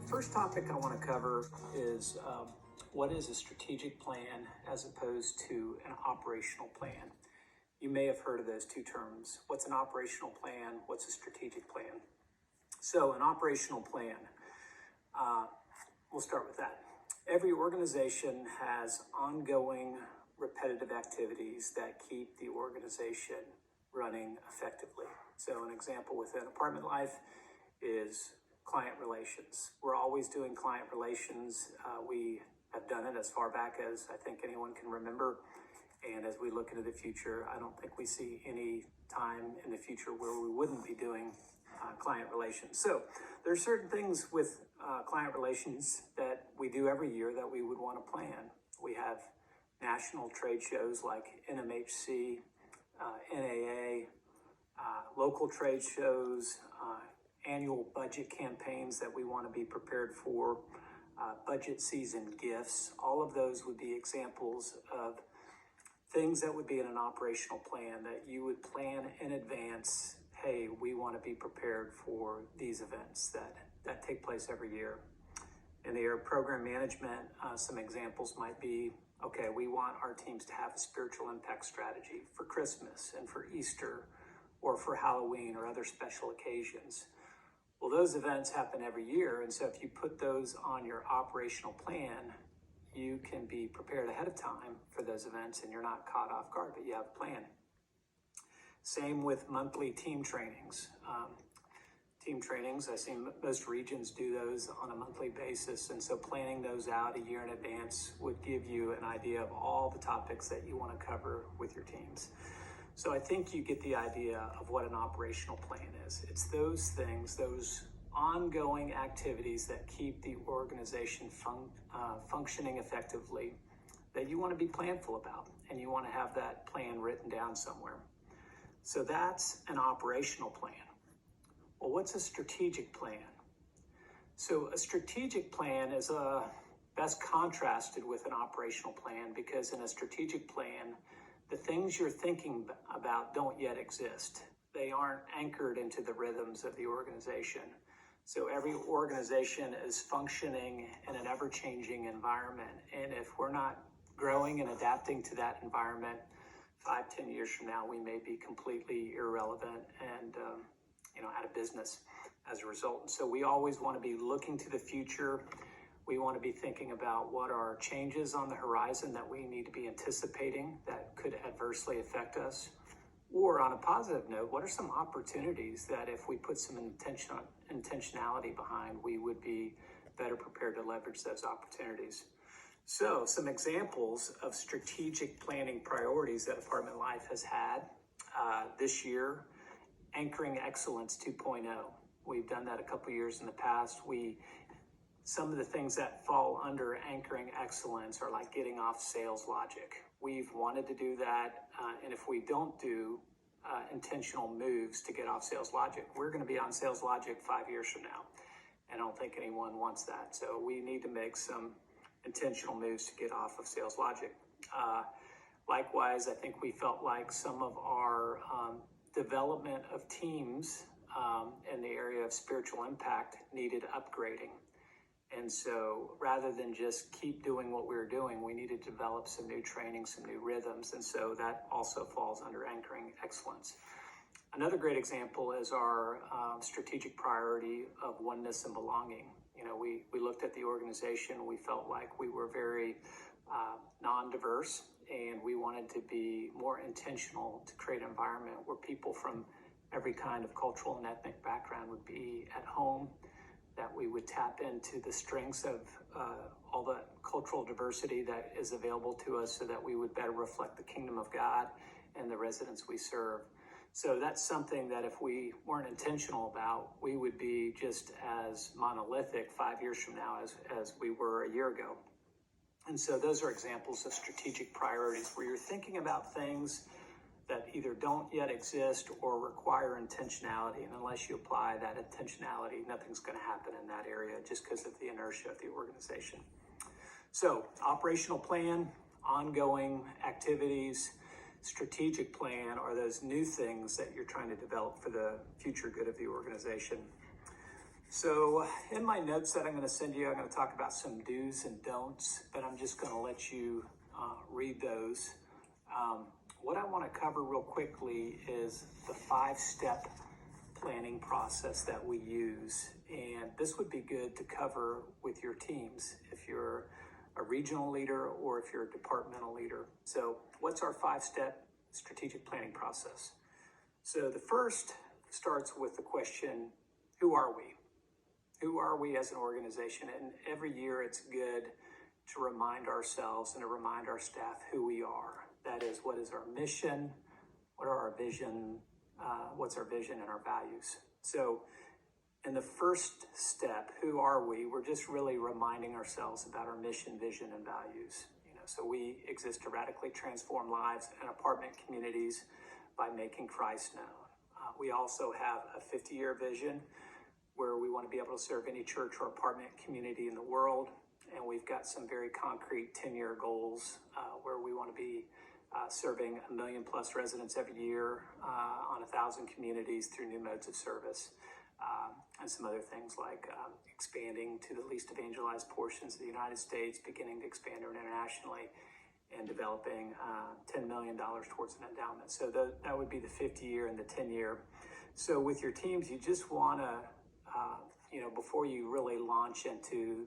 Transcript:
First topic I want to cover is what is a strategic plan as opposed to an operational plan. You may have heard of those two terms. What's an operational plan? What's a strategic plan? So an operational plan, we'll start with that. Every organization has ongoing repetitive activities that keep the organization running effectively. So an example within apartment life is client relations. We're always doing client relations. We have done it as far back as I think anyone can remember. And as we look into the future, I don't think we see any time in the future where we wouldn't be doing client relations. So there are certain things with client relations that we do every year that we would want to plan. We have national trade shows like NMHC, NAA, local trade shows, annual budget campaigns that we want to be prepared for, budget season gifts. All of those would be examples of things that would be in an operational plan that you would plan in advance. Hey, we want to be prepared for these events that take place every year. In the area of program management, some examples might be, okay, we want our teams to have a spiritual impact strategy for Christmas and for Easter or for Halloween or other special occasions. Well, those events happen every year, and so if you put those on your operational plan, you can be prepared ahead of time for those events and you're not caught off guard, but you have a plan. Same with monthly team trainings. Team trainings, I see most regions do those on a monthly basis, and so planning those out a year in advance would give you an idea of all the topics that you want to cover with your teams. So I think you get the idea of what an operational plan is. It's those things, those ongoing activities that keep the organization functioning effectively that you want to be planful about, and you want to have that plan written down somewhere. So that's an operational plan. Well, what's a strategic plan? So a strategic plan is best contrasted with an operational plan, because in a strategic plan, the things you're thinking about don't yet exist. They aren't anchored into the rhythms of the organization. So every organization is functioning in an ever-changing environment. And if we're not growing and adapting to that environment, 5-10 years from now, we may be completely irrelevant and out of business as a result. So we always want to be looking to the future. We want to be thinking about what are changes on the horizon that we need to be anticipating that could adversely affect us. Or on a positive note, what are some opportunities that if we put some intentionality behind, we would be better prepared to leverage those opportunities. So some examples of strategic planning priorities that Apartment Life has had this year: Anchoring Excellence 2.0. We've done that a couple years in the past. Some of the things that fall under Anchoring Excellence are like getting off sales logic. We've wanted to do that, and if we don't do intentional moves to get off sales logic, we're going to be on sales logic 5 years from now. And I don't think anyone wants that. So we need to make some intentional moves to get off of sales logic. Likewise, I think we felt like some of our development of teams in the area of spiritual impact needed upgrading. And so rather than just keep doing what we were doing, we needed to develop some new training, some new rhythms. And so that also falls under Anchoring Excellence. Another great example is our strategic priority of oneness and belonging. We looked at the organization, we felt like we were very non-diverse, and we wanted to be more intentional to create an environment where people from every kind of cultural and ethnic background would be at home, that we would tap into the strengths of all the cultural diversity that is available to us so that we would better reflect the kingdom of God and the residents we serve. So that's something that if we weren't intentional about, we would be just as monolithic 5 years from now as we were a year ago. And so those are examples of strategic priorities where you're thinking about things that either don't yet exist or require intentionality. And unless you apply that intentionality, nothing's going to happen in that area just because of the inertia of the organization. So operational plan, ongoing activities, strategic plan are those new things that you're trying to develop for the future good of the organization. So in my notes that I'm going to send you, I'm going to talk about some do's and don'ts, but I'm just going to let you read those. What I want to cover real quickly is the 5-step planning process that we use. And this would be good to cover with your teams if you're a regional leader or if you're a departmental leader. So what's our 5-step strategic planning process? So the first starts with the question, who are we? Who are we as an organization? And every year it's good to remind ourselves and to remind our staff who we are. That is, what is our mission? What are our vision? What's our vision and our values? So in the first step, who are we? We're just really reminding ourselves about our mission, vision, and values. So we exist to radically transform lives and apartment communities by making Christ known. We also have a 50-year vision where we want to be able to serve any church or apartment community in the world. And we've got some very concrete 10-year goals where we want to be serving 1 million plus residents every year on 1,000 communities through new modes of service. And some other things like expanding to the least evangelized portions of the United States, beginning to expand internationally, and developing $10 million towards an endowment. So that would be the 50-year and the 10-year. So with your teams, you just want to, before you really launch into